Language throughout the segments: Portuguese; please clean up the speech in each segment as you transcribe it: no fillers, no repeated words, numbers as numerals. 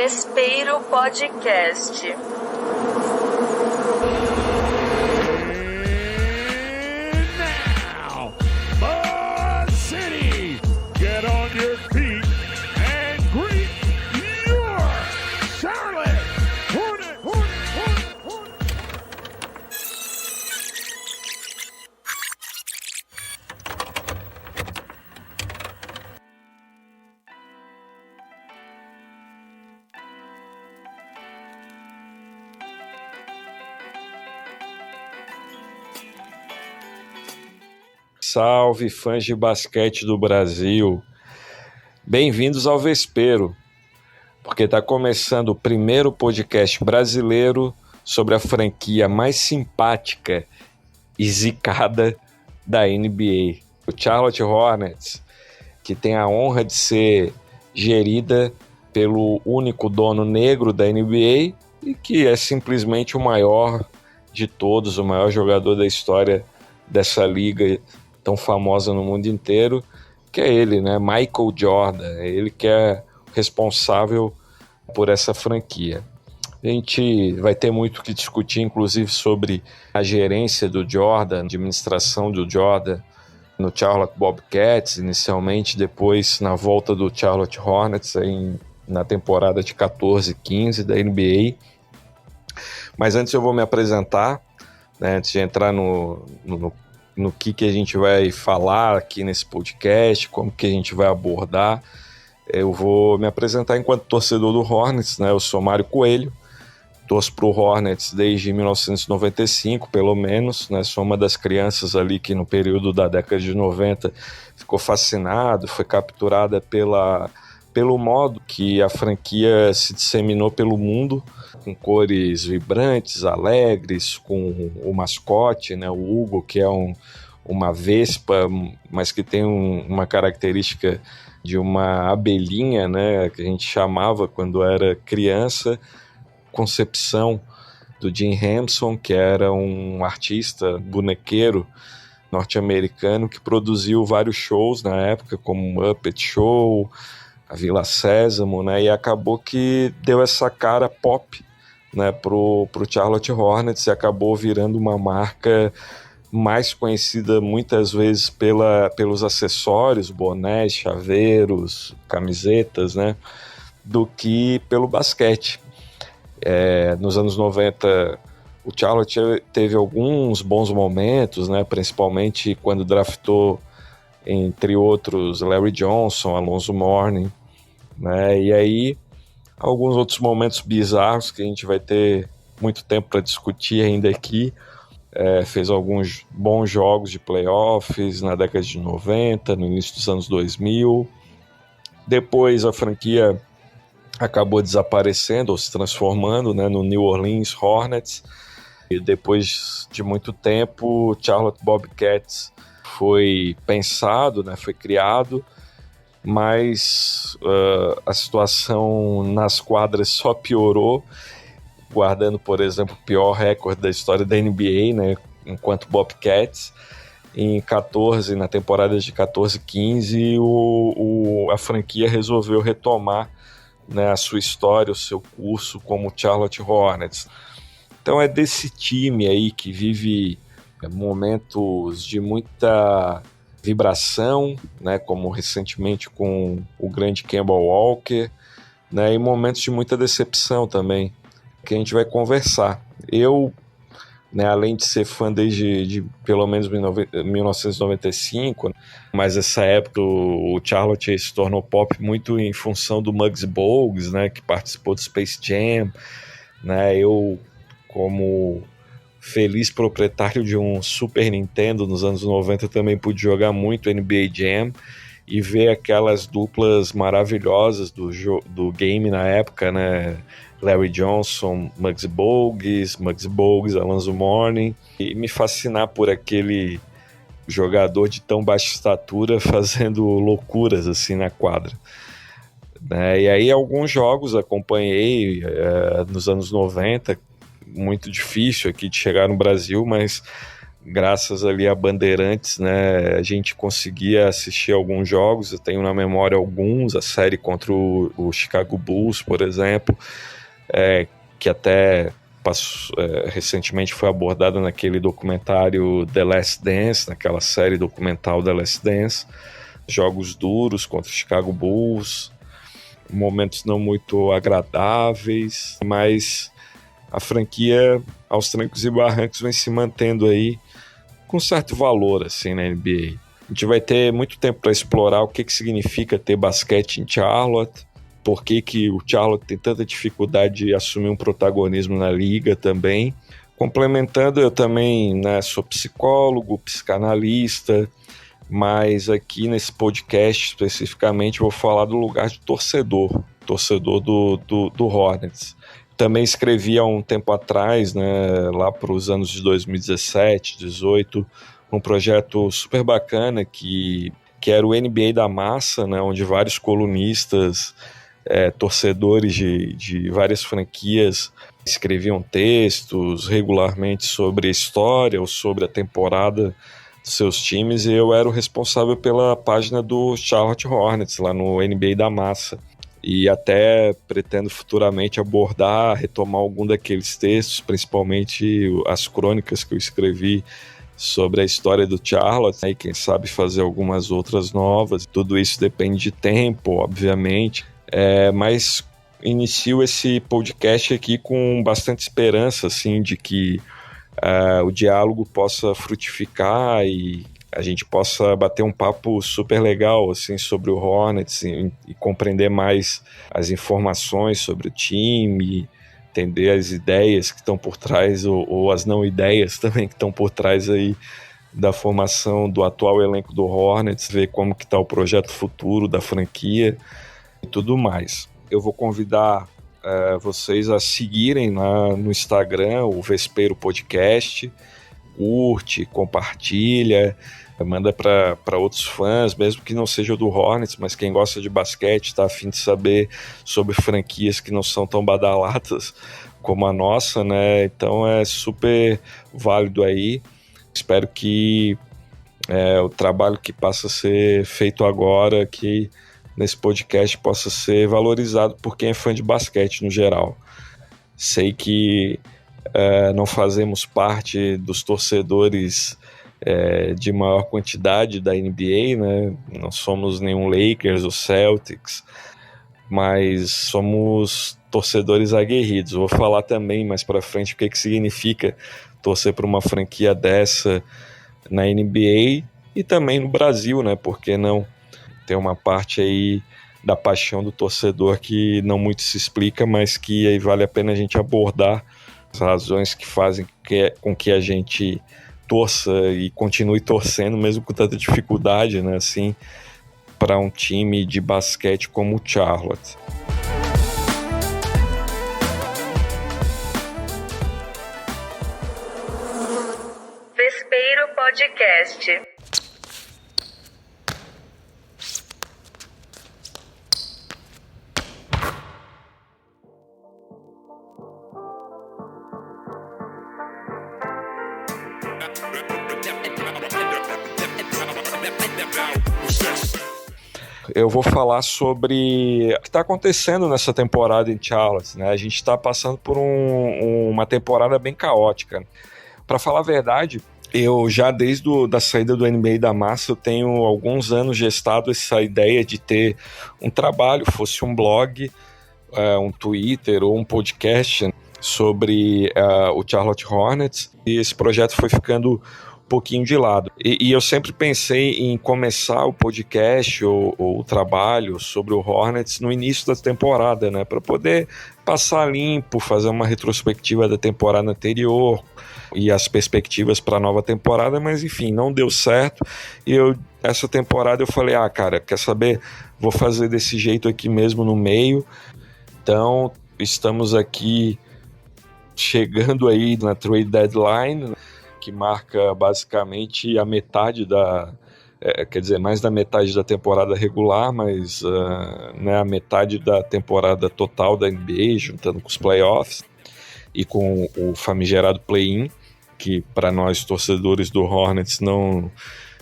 Vespeiro Podcast. Now, Bud City, get on your feet and greet your Charlotte Hornets. Salve, fãs de basquete do Brasil! Bem-vindos ao Vespeiro, porque está começando o primeiro podcast brasileiro sobre a franquia mais simpática e zicada da NBA, o Charlotte Hornets, que tem a honra de ser gerida pelo único dono negro da NBA e que é simplesmente o maior de todos, o maior jogador da história dessa liga tão famosa no mundo inteiro, que é ele, né? Michael Jordan. É ele que é responsável por essa franquia. A gente vai ter muito o que discutir, inclusive, sobre a gerência do Jordan, a administração do Jordan no Charlotte Bobcats, inicialmente, depois na volta do Charlotte Hornets, na temporada de 14-15 da NBA. Mas antes eu vou me apresentar, né, antes de entrar no que a gente vai falar aqui nesse podcast, como que a gente vai abordar. Eu vou me apresentar enquanto torcedor do Hornets, né? Eu sou Mário Coelho, torço para o Hornets desde 1995, pelo menos, né? Sou uma das crianças ali que no período da década de 90 ficou fascinado, foi capturada pelo modo que a franquia se disseminou pelo mundo, com cores vibrantes, alegres, com o mascote, né, o Hugo, que é uma vespa, mas que tem uma característica de uma abelhinha, né, que a gente chamava quando era criança, concepção do Jim Henson, que era um artista bonequeiro norte-americano que produziu vários shows na época, como o Muppet Show, a Vila Sésamo, né, e acabou que deu essa cara pop, né, pro Charlotte Hornets, e acabou virando uma marca mais conhecida muitas vezes pelos acessórios, bonés, chaveiros, camisetas, né, do que pelo basquete. Nos anos 90, o Charlotte teve alguns bons momentos, né, principalmente quando draftou, entre outros, Larry Johnson, Alonzo Mourning, né, e aí alguns outros momentos bizarros que a gente vai ter muito tempo para discutir ainda aqui. Fez alguns bons jogos de playoffs na década de 90, no início dos anos 2000. Depois a franquia acabou desaparecendo ou se transformando, né, no New Orleans Hornets. E depois de muito tempo, o Charlotte Bobcats foi pensado, né, foi criado, mas a situação nas quadras só piorou, guardando, por exemplo, o pior recorde da história da NBA, né, enquanto Bobcats. Na temporada de 14-15, a franquia resolveu retomar, né, a sua história, o seu curso como Charlotte Hornets. Então é desse time aí que vive momentos de muita vibração, né, como recentemente com o grande Kemba Walker, né, e momentos de muita decepção também, que a gente vai conversar. Eu, né, além de ser fã desde pelo menos 1995, mas essa época o Charlotte se tornou pop muito em função do Muggsy Bogues, né, que participou do Space Jam, né, eu, como feliz proprietário de um Super Nintendo nos anos 90, também pude jogar muito NBA Jam e ver aquelas duplas maravilhosas do game na época, né? Larry Johnson, Muggsy Bogues, Alonzo Mourning, e me fascinar por aquele jogador de tão baixa estatura fazendo loucuras assim na quadra. E aí alguns jogos acompanhei nos anos 90, muito difícil aqui de chegar no Brasil, mas graças ali a Bandeirantes, né, a gente conseguia assistir alguns jogos. Eu tenho na memória alguns, a série contra o Chicago Bulls, por exemplo, que até recentemente foi abordada naquele documentário The Last Dance, naquela série documental The Last Dance. Jogos duros contra o Chicago Bulls, momentos não muito agradáveis, mas a franquia aos trancos e barrancos vem se mantendo aí com certo valor assim, na NBA. A gente vai ter muito tempo para explorar o que significa ter basquete em Charlotte, por que o Charlotte tem tanta dificuldade de assumir um protagonismo na liga também. Complementando, eu também, né, sou psicólogo, psicanalista, mas aqui nesse podcast especificamente vou falar do lugar de torcedor do Hornets. Também escrevi há um tempo atrás, né, lá para os anos de 2017, 2018, um projeto super bacana que era o NBA da Massa, né, onde vários colunistas, torcedores de várias franquias escreviam textos regularmente sobre a história ou sobre a temporada dos seus times, e eu era o responsável pela página do Charlotte Hornets lá no NBA da Massa. E até pretendo futuramente retomar algum daqueles textos, principalmente as crônicas que eu escrevi sobre a história do Charlotte, né, e quem sabe fazer algumas outras novas. Tudo isso depende de tempo, obviamente, mas inicio esse podcast aqui com bastante esperança, assim, de que o diálogo possa frutificar e a gente possa bater um papo super legal assim, sobre o Hornets e compreender mais as informações sobre o time, entender as ideias que estão por trás ou as não ideias também que estão por trás aí da formação do atual elenco do Hornets, ver como que está o projeto futuro da franquia e tudo mais. Eu vou convidar vocês a seguirem lá no Instagram o Vespero Podcast, curte, compartilha, manda para outros fãs, mesmo que não seja do Hornets, mas quem gosta de basquete, está a fim de saber sobre franquias que não são tão badaladas como a nossa, né? Então é super válido aí. Espero que o trabalho que passa a ser feito agora aqui nesse podcast possa ser valorizado por quem é fã de basquete no geral. Sei que não fazemos parte dos torcedores de maior quantidade da NBA, né? Não somos nenhum Lakers ou Celtics, mas somos torcedores aguerridos. Vou falar também mais para frente o que significa torcer para uma franquia dessa na NBA e também no Brasil, né? Porque não tem uma parte aí da paixão do torcedor que não muito se explica, mas que aí vale a pena a gente abordar as razões que fazem com que a gente torça e continue torcendo, mesmo com tanta dificuldade, né, assim, para um time de basquete como o Charlotte. Vespeiro Podcast. Eu vou falar sobre o que está acontecendo nessa temporada em Charlotte, né? A gente está passando por uma temporada bem caótica. Para falar a verdade, eu já desde da saída do NBA da Massa, eu tenho alguns anos gestado essa ideia de ter um trabalho, fosse um blog, um Twitter ou um podcast sobre o Charlotte Hornets, e esse projeto foi ficando um pouquinho de lado. E eu sempre pensei em começar o podcast ou o trabalho sobre o Hornets no início da temporada, né, para poder passar limpo, fazer uma retrospectiva da temporada anterior e as perspectivas para a nova temporada, mas enfim, não deu certo. E essa temporada eu falei, cara, quer saber? Vou fazer desse jeito aqui mesmo no meio. Então, estamos aqui chegando aí na trade deadline, que marca basicamente a metade quer dizer, mais da metade da temporada regular, mas né, a metade da temporada total da NBA, juntando com os playoffs e com o famigerado play-in. que para nós torcedores do Hornets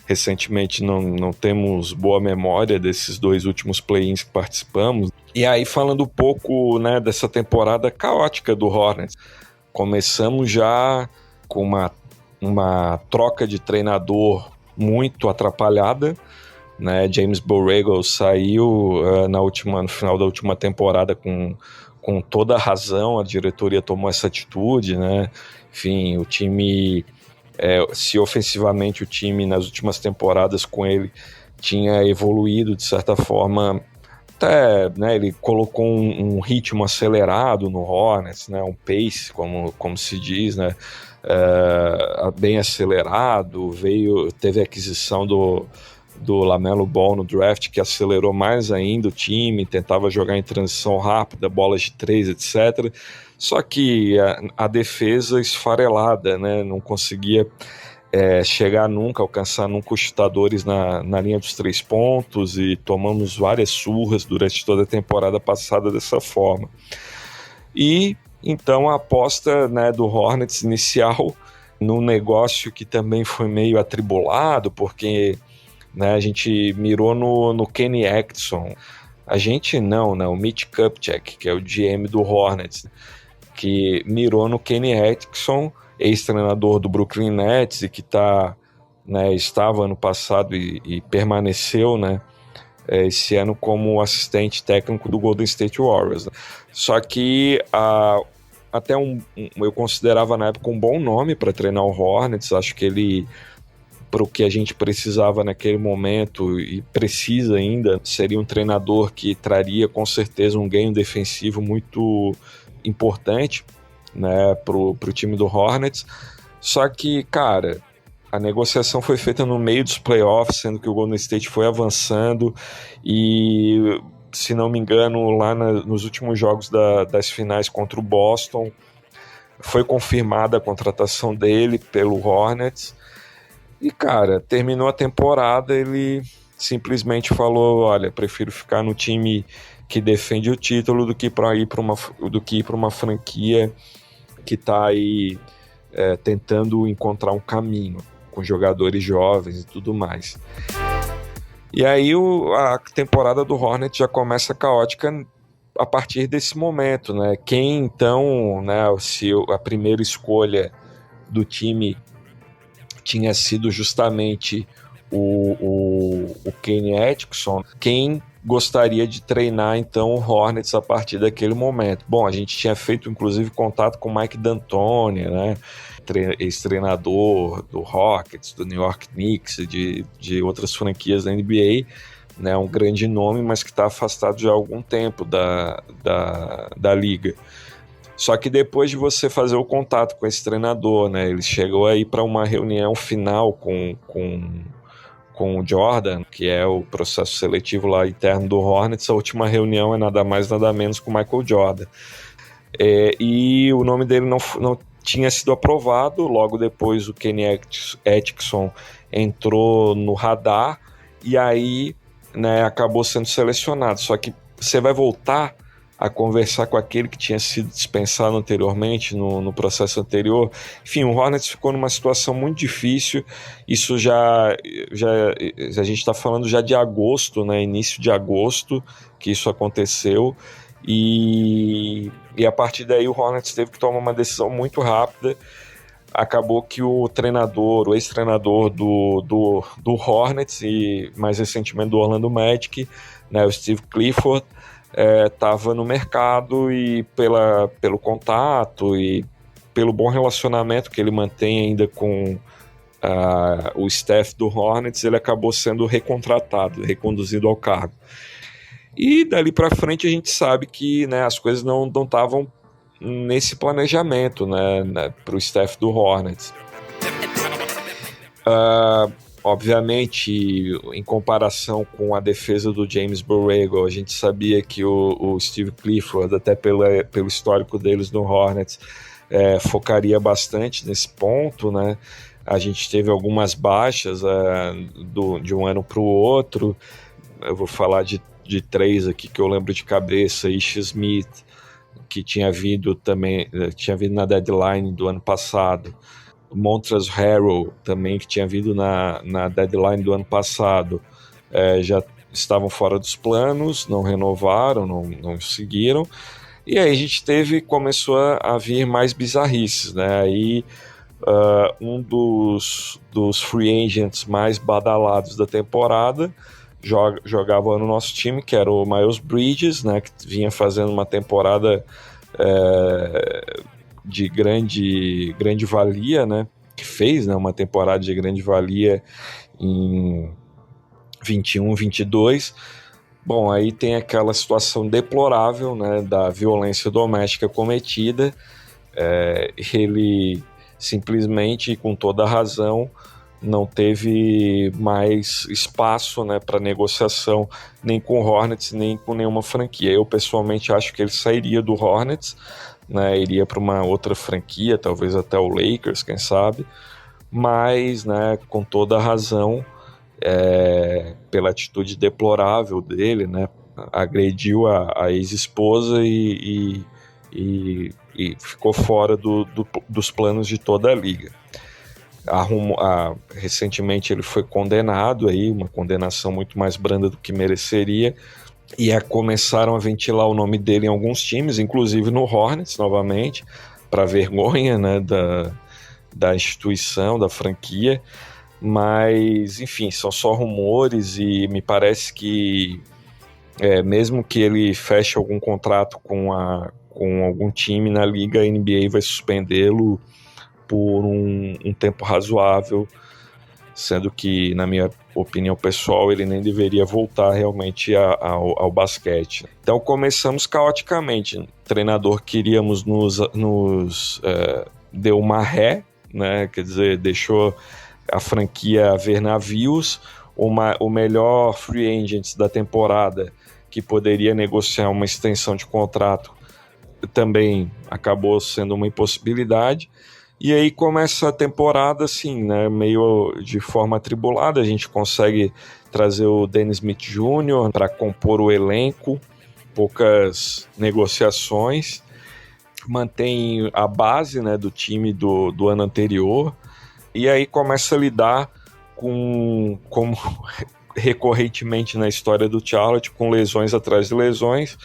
recentemente não temos boa memória desses 2 últimos play-ins que participamos. E aí falando um pouco, né, dessa temporada caótica do Hornets, começamos já com uma troca de treinador muito atrapalhada, né? James Borrego saiu no final da última temporada com toda a razão, a diretoria tomou essa atitude, né? Enfim, o time, se ofensivamente o time nas últimas temporadas com ele tinha evoluído de certa forma, até, né, ele colocou um ritmo acelerado no Hornets, né, um pace, como se diz, né, bem acelerado, teve a aquisição do LaMelo Ball no draft, que acelerou mais ainda o time, tentava jogar em transição rápida, bolas de 3, etc. Só que a defesa esfarelada, né, não conseguia alcançar nunca os chutadores na linha dos 3 pontos, e tomamos várias surras durante toda a temporada passada dessa forma. E então a aposta, né, do Hornets inicial num negócio que também foi meio atribulado, porque, né, a gente mirou no Kenny Atkinson. A gente não, né, o Mitch Kupchak, que é o GM do Hornets, que mirou no Kenny Atkinson, ex-treinador do Brooklyn Nets e que estava ano passado e permaneceu, né, esse ano como assistente técnico do Golden State Warriors. Só que até eu considerava na época um bom nome para treinar o Hornets. Acho que ele, para o que a gente precisava naquele momento e precisa ainda, seria um treinador que traria com certeza um ganho defensivo muito importante, né, pro time do Hornets. Só que, cara, a negociação foi feita no meio dos playoffs, sendo que o Golden State foi avançando e, se não me engano, lá nos últimos jogos das finais contra o Boston, foi confirmada a contratação dele pelo Hornets. E, cara, terminou a temporada, ele simplesmente falou: olha, prefiro ficar no time que defende o título do que ir para uma franquia que está aí tentando encontrar um caminho com jogadores jovens e tudo mais. E aí a temporada do Hornets já começa caótica a partir desse momento, né? Quem então, né, se a primeira escolha do time tinha sido justamente o Kenny Atkinson, quem gostaria de treinar então o Hornets a partir daquele momento? Bom, a gente tinha feito inclusive contato com o Mike D'Antoni, né, ex-treinador do Rockets, do New York Knicks, de outras franquias da NBA, né, um grande nome, mas que está afastado já há algum tempo da liga. Só que depois de você fazer o contato com esse treinador, né, ele chegou aí para uma reunião final com o Jordan, que é o processo seletivo lá interno do Hornets. A última reunião é nada mais nada menos com o Michael Jordan, e o nome dele não tinha sido aprovado. Logo depois o Kenny Atkinson entrou no radar e aí, né, acabou sendo selecionado. Só que você vai voltar a conversar com aquele que tinha sido dispensado anteriormente, no processo anterior. Enfim, o Hornets ficou numa situação muito difícil. Isso já a gente está falando já de agosto, né, início de agosto que isso aconteceu, e a partir daí o Hornets teve que tomar uma decisão muito rápida. Acabou que o ex-treinador do Hornets e mais recentemente do Orlando Magic, né, o Steve Clifford, estava no mercado, e pelo contato e pelo bom relacionamento que ele mantém ainda com o staff do Hornets, ele acabou sendo reconduzido ao cargo. E dali para frente a gente sabe que, né, as coisas não estavam nesse planejamento, né, para o staff do Hornets. Obviamente, em comparação com a defesa do James Borrego, a gente sabia que o Steve Clifford, até pelo histórico deles no Hornets, focaria bastante nesse ponto, né? A gente teve algumas baixas de um ano para o outro. Eu vou falar de 3 aqui que eu lembro de cabeça: Ish Smith, que tinha vindo na deadline do ano passado, Montrezl Harrell também, que tinha vindo na deadline do ano passado, já estavam fora dos planos, não renovaram, não seguiram. E aí a gente começou a vir mais bizarrices, né? Aí um dos free agents mais badalados da temporada jogava no nosso time, que era o Miles Bridges, né? Que vinha fazendo uma temporada de grande valia, né? Que fez, né, uma temporada de grande valia em 21, 22. Bom, aí tem aquela situação deplorável, né, da violência doméstica cometida. Ele simplesmente, com toda a razão, não teve mais espaço, né, para negociação, nem com o Hornets, nem com nenhuma franquia. Eu, pessoalmente, acho que ele sairia do Hornets, né, iria para uma outra franquia, talvez até o Lakers, quem sabe, mas, né, com toda a razão, pela atitude deplorável dele, né, agrediu a ex-esposa e ficou fora dos planos de toda a liga. Recentemente ele foi condenado, aí, uma condenação muito mais branda do que mereceria, e começaram a ventilar o nome dele em alguns times, inclusive no Hornets novamente, para vergonha, né, da instituição, da franquia. Mas, enfim, são só rumores, e me parece que mesmo que ele feche algum contrato com algum time na liga, a NBA vai suspendê-lo por um tempo razoável, sendo que, na minha opinião pessoal, ele nem deveria voltar realmente ao basquete. Então começamos caoticamente. O treinador queríamos deu uma ré, né? Quer dizer, deixou a franquia ver navios. O melhor free agent da temporada, que poderia negociar uma extensão de contrato, também acabou sendo uma impossibilidade. E aí começa a temporada assim, né, meio de forma atribulada. A gente consegue trazer o Dennis Smith Jr. para compor o elenco, poucas negociações, mantém a base, né, do time do ano anterior, e aí começa a lidar como recorrentemente na história do Charlotte, com lesões atrás de lesões.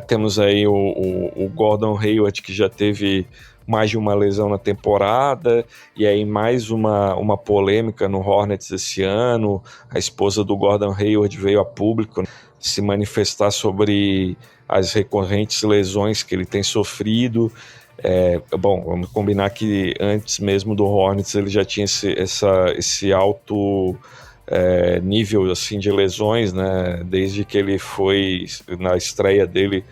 Temos aí o Gordon Hayward, que já teve mais de uma lesão na temporada, e aí mais uma polêmica no Hornets esse ano. A esposa do Gordon Hayward veio a público se manifestar sobre as recorrentes lesões que ele tem sofrido. Bom, vamos combinar que antes mesmo do Hornets ele já tinha esse alto nível assim, de lesões, né? Desde que ele foi na estreia dele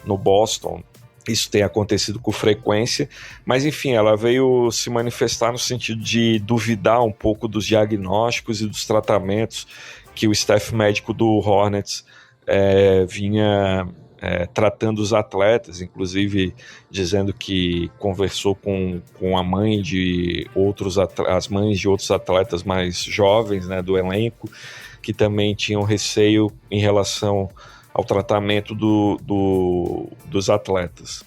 no Boston. Isso tem acontecido com frequência, mas enfim, ela veio se manifestar no sentido de duvidar um pouco dos diagnósticos e dos tratamentos que o staff médico do Hornets vinha tratando os atletas, inclusive dizendo que conversou com a mãe de as mães de outros atletas mais jovens, né, do elenco, que também tinham receio em relação ao tratamento dos atletas.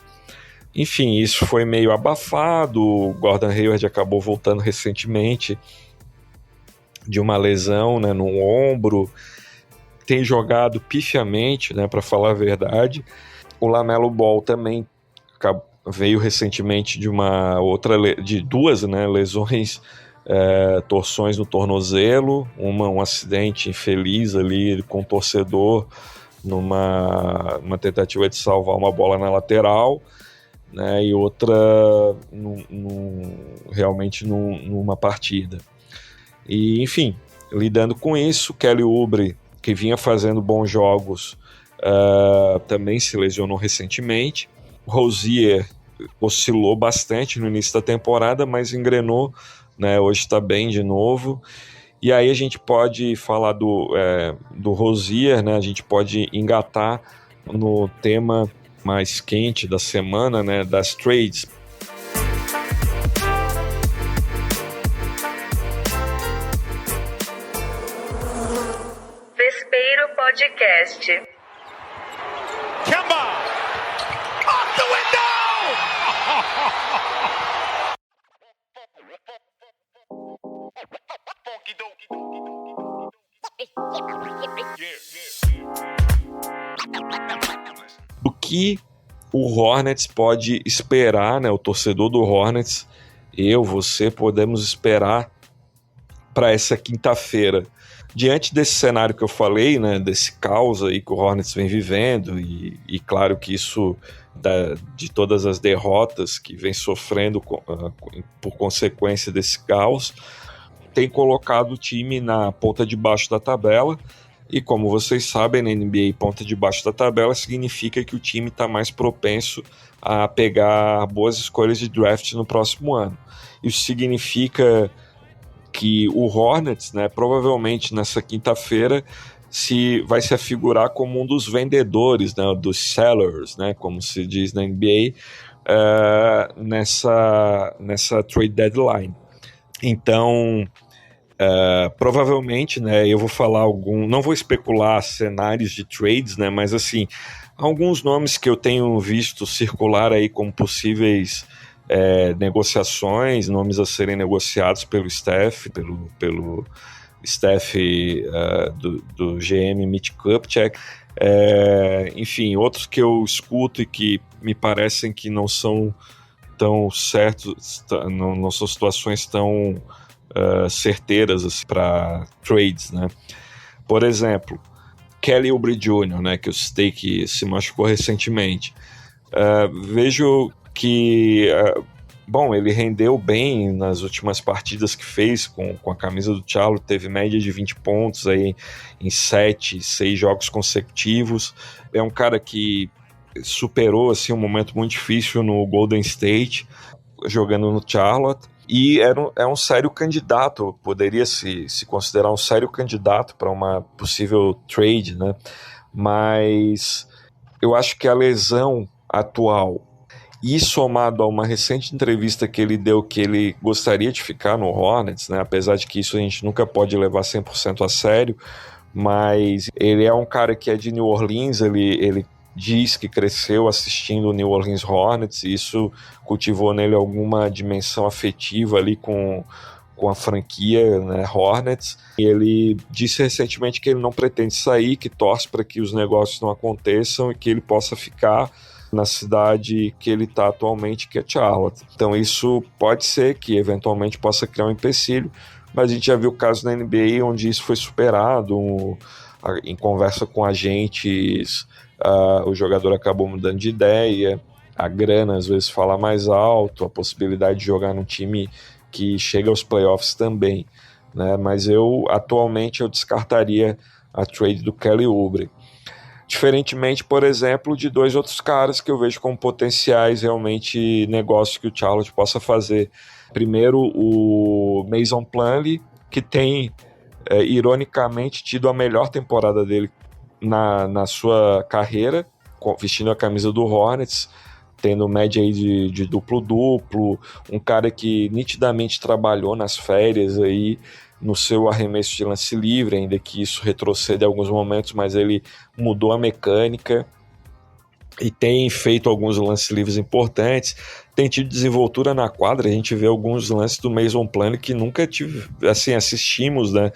Enfim, isso foi meio abafado. O Gordon Hayward acabou voltando recentemente de uma lesão, né, no ombro. Tem jogado pifiamente, né, para falar a verdade. O LaMelo Ball também veio recentemente de duas, né, lesões, torções no tornozelo, um acidente infeliz ali com o torcedor numa tentativa de salvar uma bola na lateral, né, e outra realmente numa partida. E, enfim, lidando com isso, Kelly Oubre, que vinha fazendo bons jogos, também se lesionou recentemente. Rozier oscilou bastante no início da temporada, mas engrenou, né, hoje está bem de novo. E aí a gente pode falar do Rozier, né, a gente pode engatar no tema mais quente da semana, né, das trades. Vespeiro Podcast. Kemba! Off the window! que o Hornets pode esperar, né, o torcedor do Hornets, você, podemos esperar para essa quinta-feira. Diante desse cenário que eu falei, né, desse caos aí que o Hornets vem vivendo, e claro que isso de todas as derrotas que vem sofrendo por consequência desse caos, tem colocado o time na ponta de baixo da tabela. E como vocês sabem, na NBA, ponta de baixo da tabela significa que o time está mais propenso a pegar boas escolhas de draft no próximo ano. Isso significa que o Hornets, né, provavelmente nessa quinta-feira, vai se afigurar como um dos vendedores, né, dos sellers, né, como se diz na NBA, nessa trade deadline. Então, provavelmente, né, eu vou falar não vou especular cenários de trades, né, mas assim, alguns nomes que eu tenho visto circular aí como possíveis negociações, nomes a serem negociados pelo staff, pelo staff do GM Mitch Kupchak, enfim, outros que eu escuto e que me parecem que não são tão certos, não são situações tão certeiras assim, para trades, né? Por exemplo, Kelly Oubre Jr., né, que eu citei que se machucou recentemente. Vejo que ele rendeu bem nas últimas partidas que fez com a camisa do Charlotte, teve média de 20 pontos aí em 6 jogos consecutivos. É um cara que superou assim, um momento muito difícil no Golden State, jogando no Charlotte, e é um sério candidato, poderia se considerar um sério candidato para uma possível trade, né? Mas eu acho que a lesão atual, e somado a uma recente entrevista que ele deu que ele gostaria de ficar no Hornets, né? Apesar de que isso a gente nunca pode levar 100% a sério, mas ele é um cara que é de New Orleans, ele diz que cresceu assistindo o New Orleans Hornets, e isso cultivou nele alguma dimensão afetiva ali com a franquia, né, Hornets. E ele disse recentemente que ele não pretende sair, que torce para que os negócios não aconteçam e que ele possa ficar na cidade que ele está atualmente, que é Charlotte. Então isso pode ser que eventualmente possa criar um empecilho, mas a gente já viu casos na NBA onde isso foi superado, em conversa com agentes, o jogador acabou mudando de ideia, a grana às vezes fala mais alto, a possibilidade de jogar num time que chega aos playoffs também, né? Mas atualmente eu descartaria a trade do Kelly Oubre. Diferentemente, por exemplo, de 2 outros caras que eu vejo como potenciais realmente negócios que o Charlotte possa fazer. Primeiro, o Mason Plumlee, que tem, ironicamente, tido a melhor temporada dele na sua carreira, vestindo a camisa do Hornets, tendo média aí de duplo-duplo, um cara que nitidamente trabalhou nas férias aí no seu arremesso de lance livre, ainda que isso retroceda em alguns momentos, mas ele mudou a mecânica e tem feito alguns lances livres importantes, tem tido desenvoltura na quadra. A gente vê alguns lances do Mason Plumlee que nunca assistimos, né,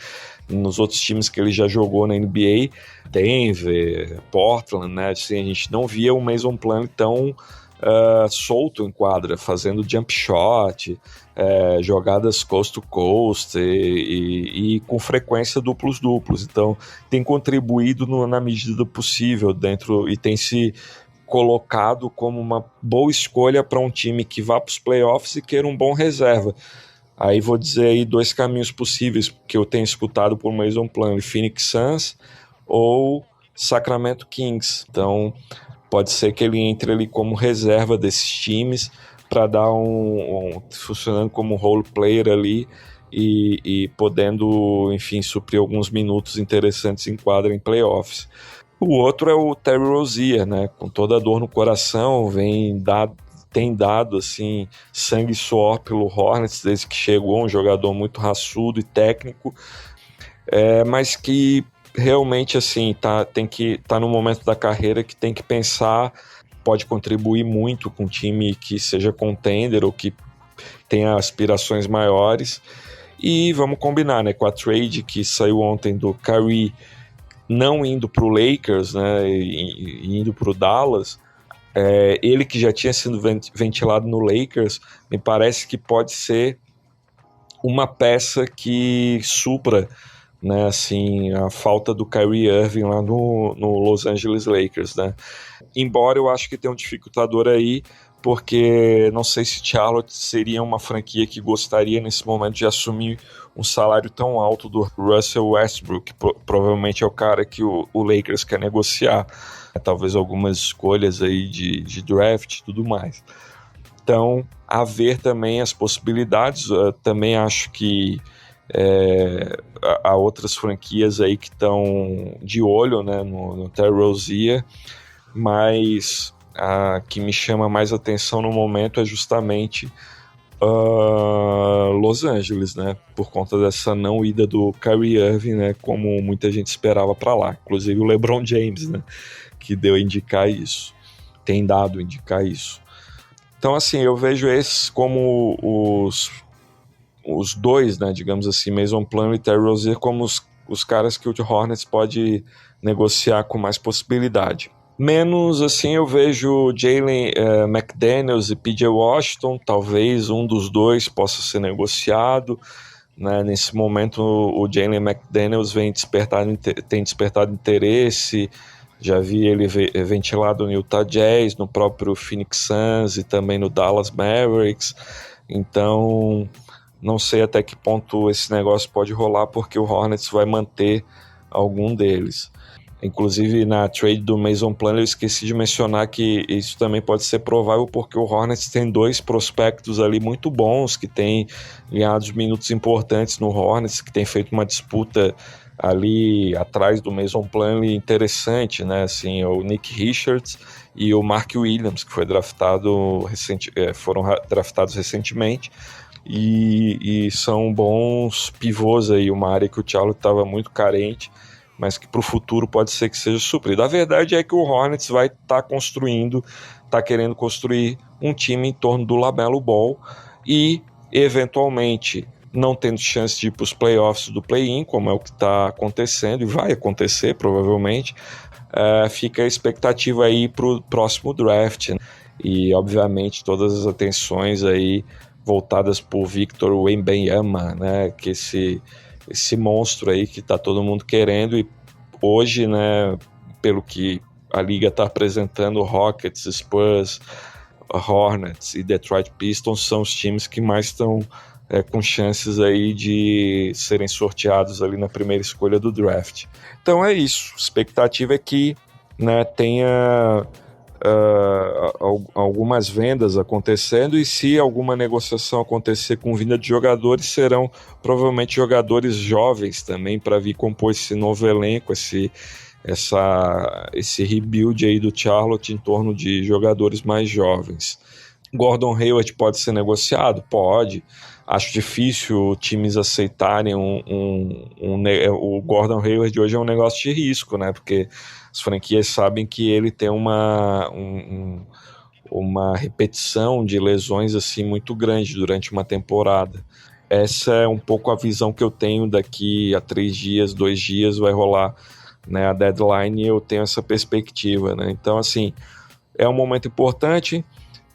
nos outros times que ele já jogou na NBA, Denver, Portland, né, assim, a gente não via o Mason Plumlee tão solto em quadra, fazendo jump shot, jogadas coast to coast e com frequência duplos. Então tem contribuído na medida do possível dentro e tem se colocado como uma boa escolha para um time que vá para os playoffs e queira um bom reserva. Aí vou dizer aí 2 caminhos possíveis que eu tenho escutado por Mason Plumlee: Phoenix Suns ou Sacramento Kings. Então pode ser que ele entre ali como reserva desses times para dar funcionando como role player ali e podendo, enfim, suprir alguns minutos interessantes em quadra em playoffs. O outro é o Terry Rozier, né? Com toda a dor no coração, tem dado assim, sangue e suor pelo Hornets desde que chegou, um jogador muito raçudo e técnico, mas que realmente assim, tá no momento da carreira que tem que pensar, pode contribuir muito com um time que seja contender ou que tenha aspirações maiores. E vamos combinar, né, com a trade que saiu ontem do Kyrie não indo para o Lakers, né, e indo para o Dallas, Ele que já tinha sido ventilado no Lakers, me parece que pode ser uma peça que supra, né, assim, a falta do Kyrie Irving lá no Los Angeles Lakers, né? Embora eu acho que tem um dificultador aí, porque não sei se Charlotte seria uma franquia que gostaria nesse momento de assumir um salário tão alto do Russell Westbrook, que provavelmente é o cara que o Lakers quer negociar, talvez algumas escolhas aí de draft e tudo mais. Então, a ver também as possibilidades. Também acho que há outras franquias aí que estão de olho, né, no Terry Rozier, mas a que me chama mais atenção no momento é justamente Los Angeles, né, por conta dessa não ida do Kyrie Irving, né, como muita gente esperava para lá, inclusive o LeBron James, né, que deu a indicar isso, tem dado a indicar isso. Então, assim, eu vejo esses como os dois, né, digamos assim, Mason Plumlee e Terry Rozier, como os caras que o Hornets pode negociar com mais possibilidade. Menos, assim, eu vejo Jalen McDaniels e PJ Washington, talvez um dos dois possa ser negociado, né? Nesse momento o Jalen McDaniels tem despertado interesse, já vi ele ventilado no Utah Jazz, no próprio Phoenix Suns e também no Dallas Mavericks, então não sei até que ponto esse negócio pode rolar, porque o Hornets vai manter algum deles. Inclusive na trade do Mason Plumlee eu esqueci de mencionar que isso também pode ser provável, porque o Hornets tem 2 prospectos ali muito bons, que têm ganhado minutos importantes no Hornets, que tem feito uma disputa ali atrás do Mason Plumlee interessante, né? Assim, o Nick Richards e o Mark Williams, que foram draftados recentemente, e são bons pivôs aí, uma área que o Charlotte estava muito carente, mas que para o futuro pode ser que seja suprido. A verdade é que o Hornets vai estar querendo construir um time em torno do LaMelo Ball e, eventualmente, não tendo chance de ir para os playoffs do play-in, como é o que está acontecendo e vai acontecer provavelmente, fica a expectativa aí para o próximo draft, né? E, obviamente, todas as atenções aí voltadas por Victor Wembanyama, né? Que esse monstro aí que está todo mundo querendo, e hoje, né, pelo que a liga está apresentando, Rockets, Spurs, Hornets e Detroit Pistons são os times que mais estão com chances aí de serem sorteados ali na primeira escolha do draft. Então é isso, a expectativa é que, né, tenha algumas vendas acontecendo, e se alguma negociação acontecer com vinda de jogadores, serão provavelmente jogadores jovens também, para vir compor esse novo elenco, esse rebuild aí do Charlotte em torno de jogadores mais jovens. Gordon Hayward pode ser negociado? Pode. Acho difícil times aceitarem o Gordon Hayward hoje é um negócio de risco, né? Porque as franquias sabem que ele tem uma repetição de lesões assim muito grande durante uma temporada. Essa é um pouco a visão que eu tenho. Daqui a 3 dias, 2 dias vai rolar, né, a deadline, e eu tenho essa perspectiva, né? Então, assim, é um momento importante,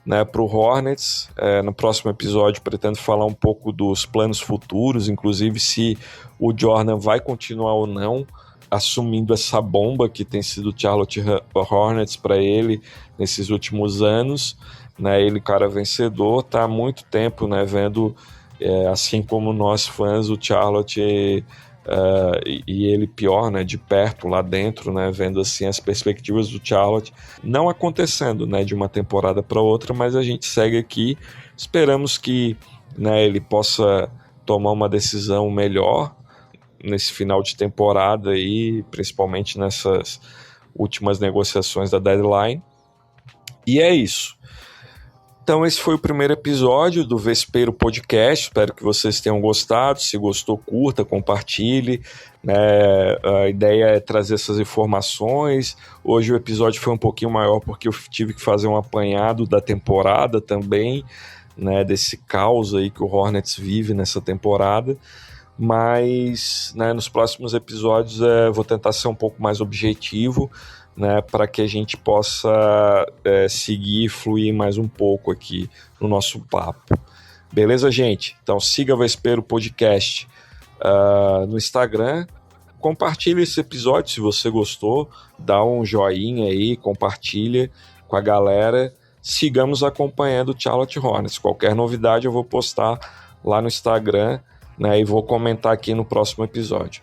né, para o Hornets. No próximo episódio pretendo falar um pouco dos planos futuros, inclusive se o Jordan vai continuar ou não assumindo essa bomba que tem sido o Charlotte Hornets para ele nesses últimos anos, né? Ele, cara vencedor, tá há muito tempo, né, vendo, assim como nós fãs, o Charlotte e ele pior, né, de perto lá dentro, né, vendo assim as perspectivas do Charlotte não acontecendo, né, de uma temporada para outra, mas a gente segue aqui, esperamos que, né, ele possa tomar uma decisão melhor nesse final de temporada aí, principalmente nessas últimas negociações da deadline. E é isso. Então esse foi o primeiro episódio do Vespero Podcast, espero que vocês tenham gostado. Se gostou, curta, compartilhe, né? A ideia é trazer essas informações. Hoje o episódio foi um pouquinho maior porque eu tive que fazer um apanhado da temporada também, né? Desse caos aí que o Hornets vive nessa temporada. Mas, né, nos próximos episódios vou tentar ser um pouco mais objetivo, né, para que a gente possa seguir e fluir mais um pouco aqui no nosso papo. Beleza, gente? Então siga Vespero Podcast no Instagram, compartilhe esse episódio se você gostou, dá um joinha aí, compartilha com a galera, sigamos acompanhando o Charlotte Hornets. Qualquer novidade eu vou postar lá no Instagram, né, e vou comentar aqui no próximo episódio.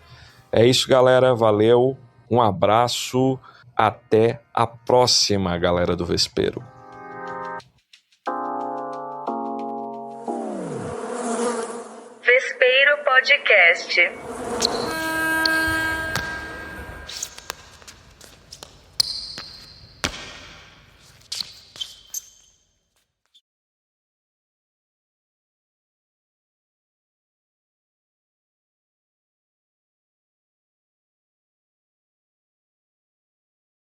É isso, galera, valeu, um abraço, até a próxima, galera do Vespero. Vespero Podcast.